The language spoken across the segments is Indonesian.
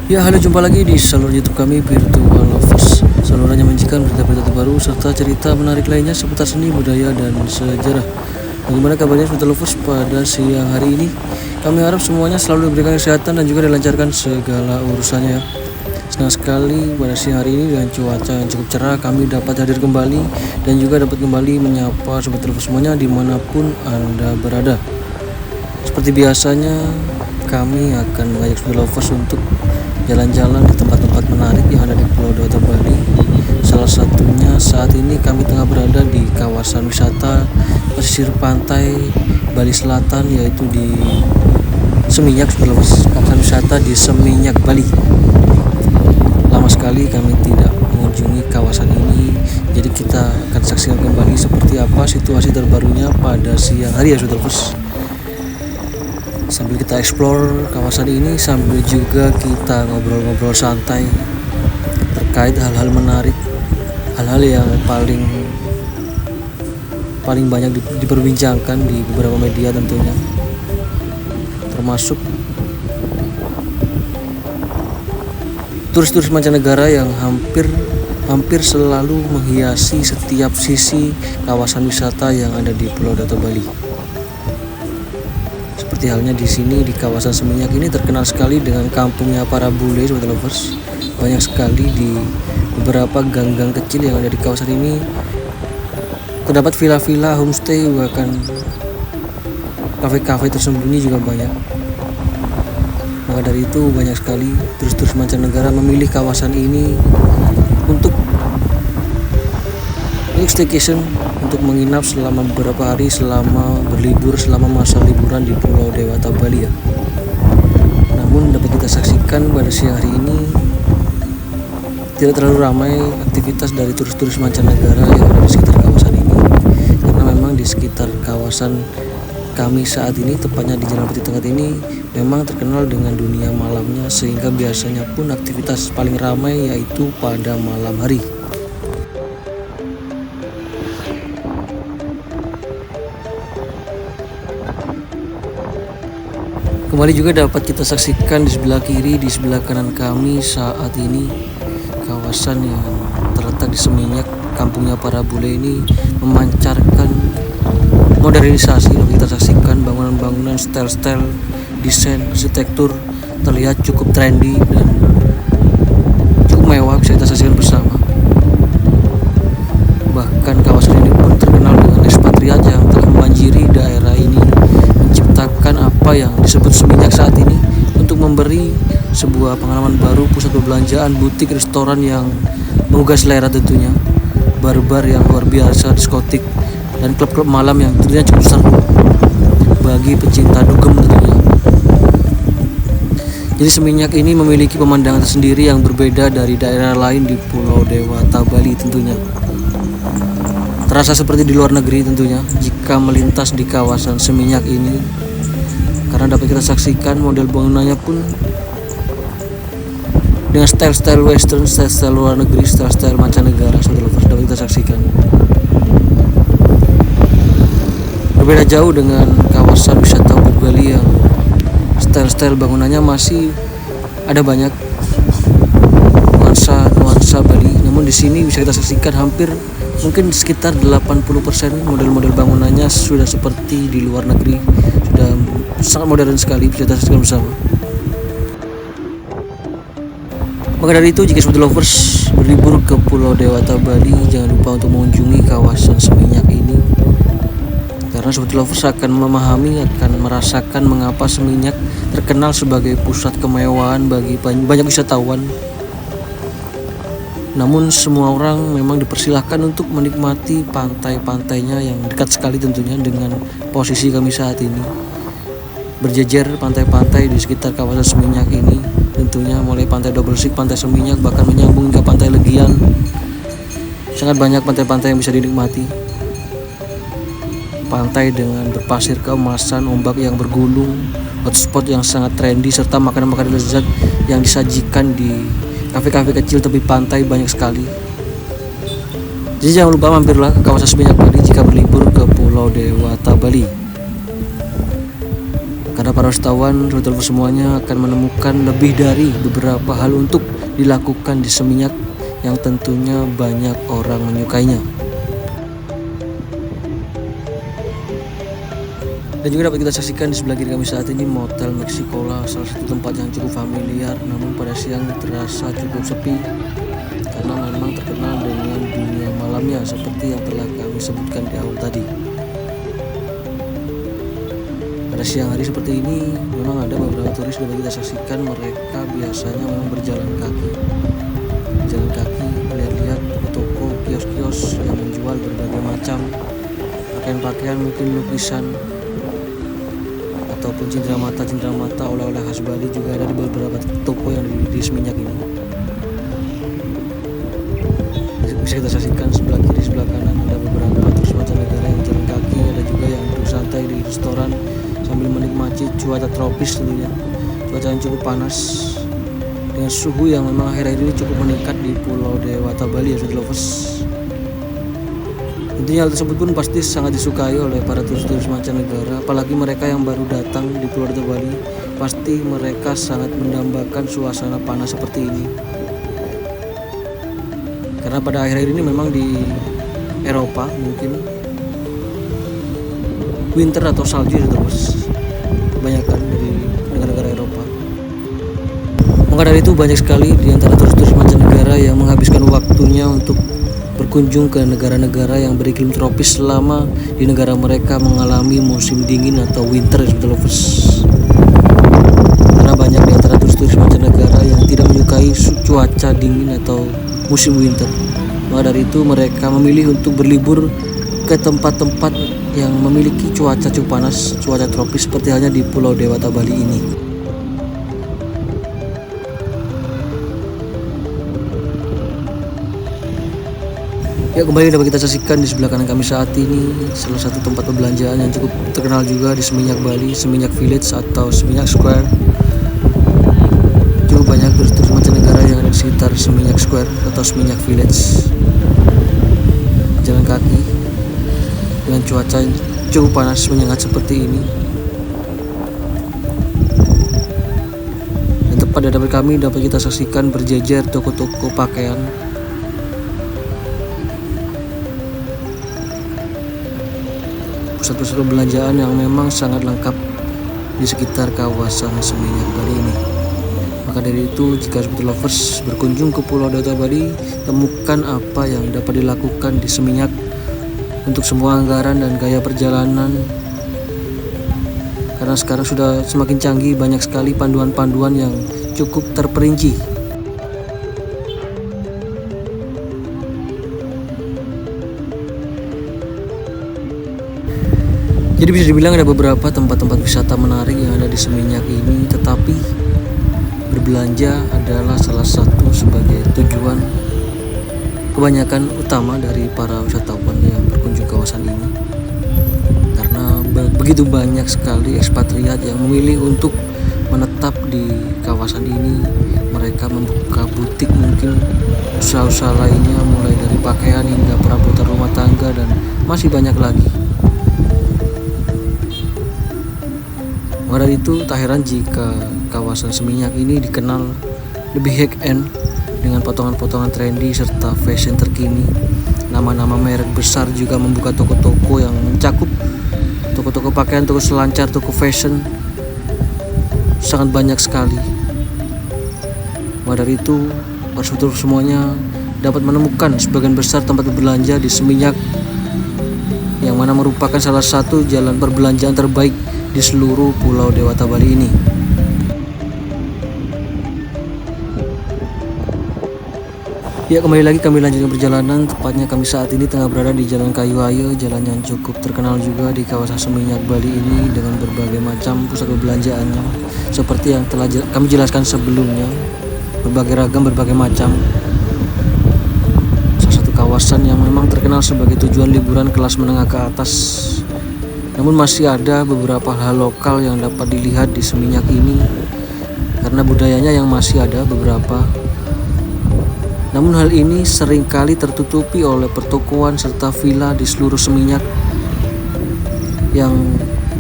Ya, halo, jumpa lagi di saluran YouTube kami, Virtual Lovers. Saluran yang menyajikan berita-berita terbaru serta cerita menarik lainnya seputar seni, budaya, dan sejarah. Bagaimana kabarnya Virtual Lovers pada siang hari ini? Kami harap semuanya selalu diberikan kesehatan dan juga dilancarkan segala urusannya. Senang sekali pada siang hari ini dengan cuaca yang cukup cerah kami dapat hadir kembali dan juga dapat kembali menyapa Sobat Lovers semuanya dimanapun Anda berada. Seperti biasanya, kami akan mengajak Sobat Lovers untuk jalan-jalan di tempat-tempat menarik yang ada di Pulau Dewata Bali. Salah satunya saat ini kami tengah berada di kawasan wisata pesisir pantai Bali Selatan, yaitu di Seminyak, kawasan wisata di Seminyak, Bali. Lama sekali kami tidak mengunjungi kawasan ini, jadi kita akan saksikan kembali seperti apa situasi terbarunya pada siang hari ya Sobat Lovers. Sambil kita explore kawasan ini, sambil juga kita ngobrol-ngobrol santai terkait hal-hal menarik, hal-hal yang paling banyak diperbincangkan di beberapa media tentunya, termasuk turis-turis mancanegara yang hampir selalu menghiasi setiap sisi kawasan wisata yang ada di Pulau Dewata Bali. Seperti halnya di sini di kawasan Seminyak ini terkenal sekali dengan kampungnya para bule, Sobat Lovers. Banyak sekali di beberapa gang-gang kecil yang ada di kawasan ini terdapat villa-villa, homestay, bahkan kafe-kafe tersembunyi juga banyak. Maka dari itu banyak sekali turis-turis mancanegara memilih kawasan ini untuk staycation, untuk menginap selama beberapa hari selama berlibur, selama masa liburan di Pulau Dewata Bali ya. Namun dapat kita saksikan pada siang hari ini tidak terlalu ramai aktivitas dari turis-turis mancanegara yang ada di sekitar kawasan ini, karena memang di sekitar kawasan kami saat ini, tepatnya di Jalan Putih Tengah ini, memang terkenal dengan dunia malamnya, sehingga biasanya pun aktivitas paling ramai yaitu pada malam hari. Kembali juga dapat kita saksikan di sebelah kiri, di sebelah kanan kami saat ini, kawasan yang terletak di Seminyak, kampungnya para bule ini memancarkan modernisasi. Kita saksikan bangunan-bangunan, style-style, desain, arsitektur terlihat cukup trendy dan cukup mewah, bisa kita saksikan bersama. Bahkan kawasan ini pun terkenal dengan ekspatriat yang telah membanjiri daerah ini, menciptakan apa yang disebut Seminyak saat ini untuk memberi sebuah pengalaman baru, pusat perbelanjaan, butik, restoran yang menggugah selera tentunya, bar-bar yang luar biasa, diskotik, dan klub-klub malam yang tentunya cukup seru bagi pecinta dugem tentunya. Jadi Seminyak ini memiliki pemandangan tersendiri yang berbeda dari daerah lain di Pulau Dewata Bali tentunya. Terasa seperti di luar negeri tentunya jika melintas di kawasan Seminyak ini, karena dapat kita saksikan model bangunannya pun dengan style-style western, style luar negeri, style mancanegara, dapat kita saksikan. Berbeda jauh dengan kawasan wisata Ubud Bali yang style bangunannya masih ada banyak nuansa Bali. Namun di sini bisa kita saksikan hampir mungkin sekitar 80% model-model bangunannya sudah seperti di luar negeri, sudah sangat modern sekali, bisa kita saksikan bersama. Maka dari itu, jika Sobat Lovers berlibur ke Pulau Dewata Bali, jangan lupa untuk mengunjungi kawasan Seminyak ini, karena Sobat Lovers akan memahami, akan merasakan mengapa Seminyak terkenal sebagai pusat kemewahan bagi banyak wisatawan. Namun semua orang memang dipersilahkan untuk menikmati pantai-pantainya yang dekat sekali tentunya dengan posisi kami saat ini. Berjejer pantai-pantai di sekitar kawasan Seminyak ini, tentunya mulai pantai Double Sik, pantai Seminyak, bahkan menyambung ke pantai Legian. Sangat banyak pantai-pantai yang bisa dinikmati. Pantai dengan berpasir keemasan, ombak yang bergulung, hotspot yang sangat trendy, serta makanan-makanan lezat yang disajikan di kafe-kafe kecil tepi pantai banyak sekali. Jadi jangan lupa mampirlah ke kawasan Seminyak Bali jika berlibur ke Pulau Dewata Bali. Karena para wisatawan semuanya akan menemukan lebih dari beberapa hal untuk dilakukan di Seminyak yang tentunya banyak orang menyukainya. Dan juga dapat kita saksikan di sebelah kiri kami saat ini Motel Meksikola, salah satu tempat yang cukup familiar, namun pada siang terasa cukup sepi karena memang terkenal dengan dunia malamnya seperti yang telah kami sebutkan di awal tadi. Pada siang hari seperti ini memang ada beberapa turis dapat kita saksikan, mereka biasanya memang berjalan kaki melihat-lihat toko-toko, kios-kios yang menjual berbagai macam pakaian-pakaian, mungkin lukisan ataupun cindera mata oleh-oleh khas Bali juga ada di beberapa toko yang di Seminyak ini. Bisa kita saksikan sebelah kiri sebelah kanan ada beberapa turis mancanegara yang jalan kaki, ada juga yang duduk santai di restoran sambil menikmati cuaca tropis tentunya, cuaca yang cukup panas dengan suhu yang memang akhir-akhir ini cukup meningkat di Pulau Dewata Bali ya Food Lovers. Tentunya hal tersebut pun pasti sangat disukai oleh para turis-turis mancanegara, apalagi mereka yang baru datang di Pulau Dewata Bali, pasti mereka sangat mendambakan suasana panas seperti ini. Karena pada akhir-akhir ini memang di Eropa mungkin winter atau salju itu terus kebanyakan dari negara-negara Eropa. Maka dari itu banyak sekali di antara turis-turis mancanegara yang menghabiskan waktunya untuk berkunjung ke negara-negara yang beriklim tropis selama di negara mereka mengalami musim dingin atau winter Food Lovers. Karena banyak di antara turis-turis mancanegara yang tidak menyukai cuaca dingin atau musim winter. Maka dari itu mereka memilih untuk berlibur ke tempat-tempat yang memiliki cuaca cukup panas, cuaca tropis seperti halnya di Pulau Dewata Bali ini. Ya, kembali dapat kita saksikan di sebelah kanan kami saat ini salah satu tempat perbelanjaan yang cukup terkenal juga di Seminyak Bali, Seminyak Village atau Seminyak Square. Cukup banyak turis-turis mancanegara yang ada di sekitar Seminyak Square atau Seminyak Village. Jalan kaki dengan cuaca cukup panas menyengat seperti ini. Dan tepat di hadapan kami dapat kita saksikan berjejer toko-toko pakaian. Pusat-pusat perbelanjaan yang memang sangat lengkap di sekitar kawasan Seminyak Bali ini. Maka dari itu, jika Food Lovers berkunjung ke Pulau Dewata Bali, temukan apa yang dapat dilakukan di Seminyak untuk semua anggaran dan gaya perjalanan. Karena sekarang sudah semakin canggih, banyak sekali panduan-panduan yang cukup terperinci. Jadi bisa dibilang ada beberapa tempat-tempat wisata menarik yang ada di Seminyak ini, tetapi berbelanja adalah salah satu sebagai tujuan kebanyakan utama dari para wisatawan yang berkunjung ke kawasan ini. Karena begitu banyak sekali ekspatriat yang memilih untuk menetap di kawasan ini. Mereka membuka butik, mungkin usaha-usaha lainnya mulai dari pakaian hingga perabotan rumah tangga dan masih banyak lagi. Maka dari itu tak heran jika kawasan Seminyak ini dikenal lebih high-end dengan potongan-potongan trendy serta fashion terkini. Nama-nama merek besar juga membuka toko-toko yang mencakup toko-toko pakaian, toko selancar, toko fashion, sangat banyak sekali. Maka dari itu para semuanya dapat menemukan sebagian besar tempat berbelanja di Seminyak, yang mana merupakan salah satu jalan perbelanjaan terbaik di seluruh Pulau Dewata Bali ini. Ya, kembali lagi kami lanjutkan perjalanan. Tepatnya kami saat ini tengah berada di Jalan Kayu Ayu, jalan yang cukup terkenal juga di kawasan Seminyak Bali ini dengan berbagai macam pusat perbelanjaannya. Seperti yang telah kami jelaskan sebelumnya, berbagai ragam, berbagai macam. Salah satu kawasan yang memang terkenal sebagai tujuan liburan kelas menengah ke atas. Namun masih ada beberapa hal lokal yang dapat dilihat di Seminyak ini karena budayanya yang masih ada beberapa. Namun hal ini seringkali tertutupi oleh pertokoan serta villa di seluruh Seminyak yang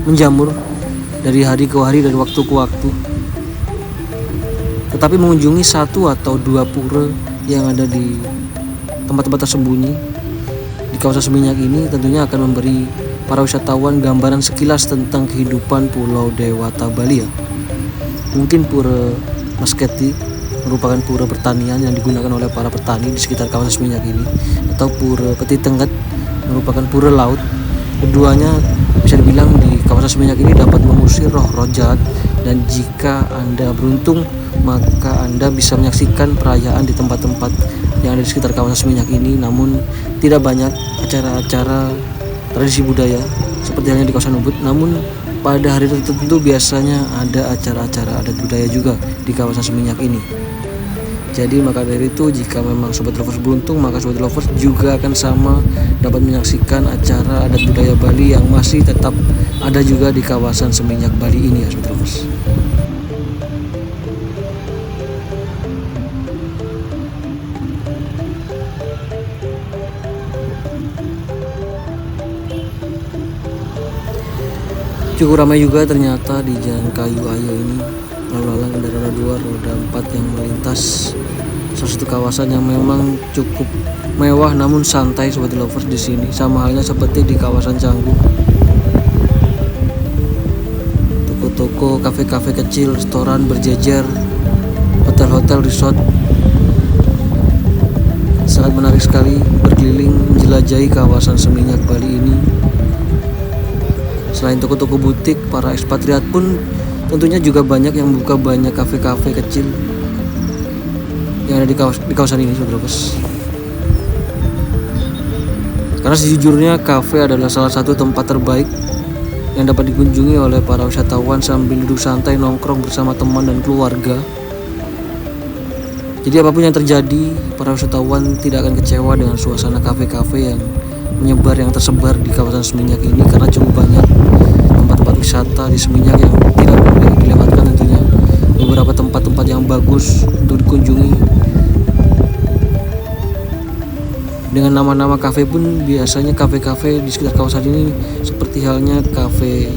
menjamur dari hari ke hari, dari waktu ke waktu. Tetapi mengunjungi satu atau dua pura yang ada di tempat-tempat tersembunyi di kawasan Seminyak ini tentunya akan memberi para wisatawan gambaran sekilas tentang kehidupan Pulau Dewata Bali ya. Mungkin pura Masketi merupakan pura pertanian yang digunakan oleh para petani di sekitar kawasan Seminyak ini, atau pura Peti Tenggat merupakan pura laut. Keduanya bisa dibilang di kawasan Seminyak ini dapat mengusir roh-roh jahat, dan jika Anda beruntung maka Anda bisa menyaksikan perayaan di tempat-tempat yang ada di sekitar kawasan Seminyak ini. Namun tidak banyak acara-acara tradisi budaya seperti halnya di kawasan Ubud. Namun pada hari tertentu biasanya ada acara-acara adat budaya juga di kawasan Seminyak ini. Jadi maka dari itu, jika memang Sobat Lovers beruntung, maka Sobat Lovers juga akan sama dapat menyaksikan acara adat budaya Bali yang masih tetap ada juga di kawasan Seminyak Bali ini ya Sobat Lovers. Cukup ramai juga ternyata di Jalan Kayu Ayo ini, lalu lalang kendaraan roda 2, roda 4 yang melintas. Salah satu kawasan yang memang cukup mewah namun santai Sobat Lovers di sini, sama halnya seperti di kawasan Canggu. Toko-toko, kafe-kafe kecil, restoran berjejer, hotel-hotel, resort. Sangat menarik sekali berkeliling menjelajahi kawasan Seminyak Bali ini. Selain toko-toko butik, para ekspatriat pun tentunya juga banyak yang membuka banyak kafe-kafe kecil yang ada di kawasan ini Sobat Lovers. Karena sejujurnya kafe adalah salah satu tempat terbaik yang dapat dikunjungi oleh para wisatawan sambil duduk santai nongkrong bersama teman dan keluarga. Jadi apapun yang terjadi, para wisatawan tidak akan kecewa dengan suasana kafe-kafe yang menyebar, yang tersebar di kawasan Seminyak ini, karena cukup banyak tempat-tempat wisata di Seminyak yang tidak boleh dilewatkan tentunya. Beberapa tempat-tempat yang bagus untuk dikunjungi dengan nama-nama kafe pun biasanya kafe-kafe di sekitar kawasan ini seperti halnya kafe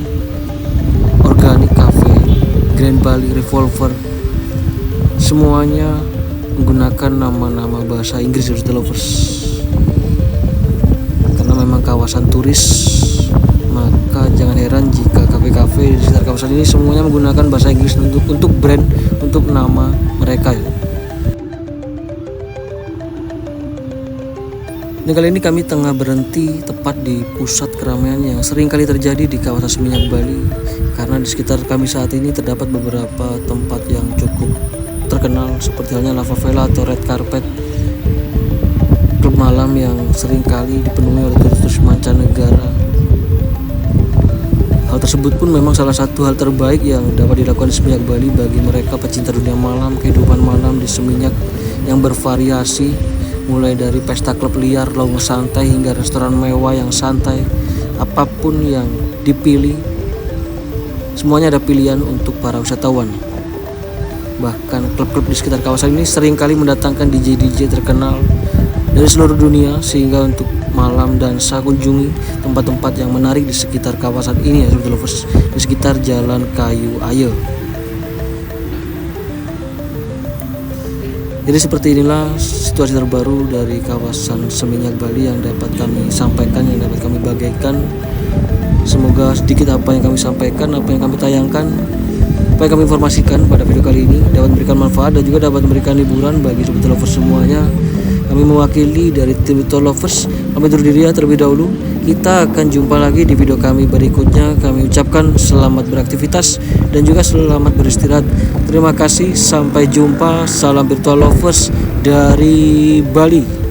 organik, kafe Grand Bali, Revolver, semuanya menggunakan nama-nama bahasa Inggris Sobat Lovers. Karena memang kawasan turis, maka jangan heran jika kafe-kafe di sekitar kawasan ini semuanya menggunakan bahasa Inggris untuk brand, untuk nama mereka ya. Dan kali ini kami tengah berhenti tepat di pusat keramaian yang sering kali terjadi di kawasan Seminyak Bali, karena di sekitar kami saat ini terdapat beberapa tempat yang cukup terkenal seperti halnya Lava Vela atau Red Carpet, klub malam yang sering kali dipenuhi oleh turis-turis mancanegara. Hal tersebut pun memang salah satu hal terbaik yang dapat dilakukan di Seminyak Bali bagi mereka pecinta dunia malam, kehidupan malam di Seminyak yang bervariasi, mulai dari pesta klub liar, lounge santai, hingga restoran mewah yang santai. Apapun yang dipilih, semuanya ada pilihan untuk para wisatawan. Bahkan klub-klub di sekitar kawasan ini sering kali mendatangkan DJ-DJ terkenal dari seluruh dunia, sehingga untuk malam dansa kunjungi tempat-tempat yang menarik di sekitar kawasan ini ya Sobat Lovers, di sekitar Jalan Kayu Ayo. Jadi seperti inilah situasi terbaru dari kawasan Seminyak Bali yang dapat kami sampaikan, yang dapat kami bagikan. Semoga sedikit apa yang kami sampaikan, apa yang kami tayangkan, apa yang kami informasikan pada video kali ini dapat memberikan manfaat dan juga dapat memberikan hiburan bagi Sobat Lovers semuanya. Kami mewakili dari tim Sobat Lovers, kami undur diri terlebih dahulu. Kita akan jumpa lagi di video kami berikutnya. Kami ucapkan selamat beraktivitas dan juga selamat beristirahat. Terima kasih, sampai jumpa. Salam Virtual Lovers dari Bali.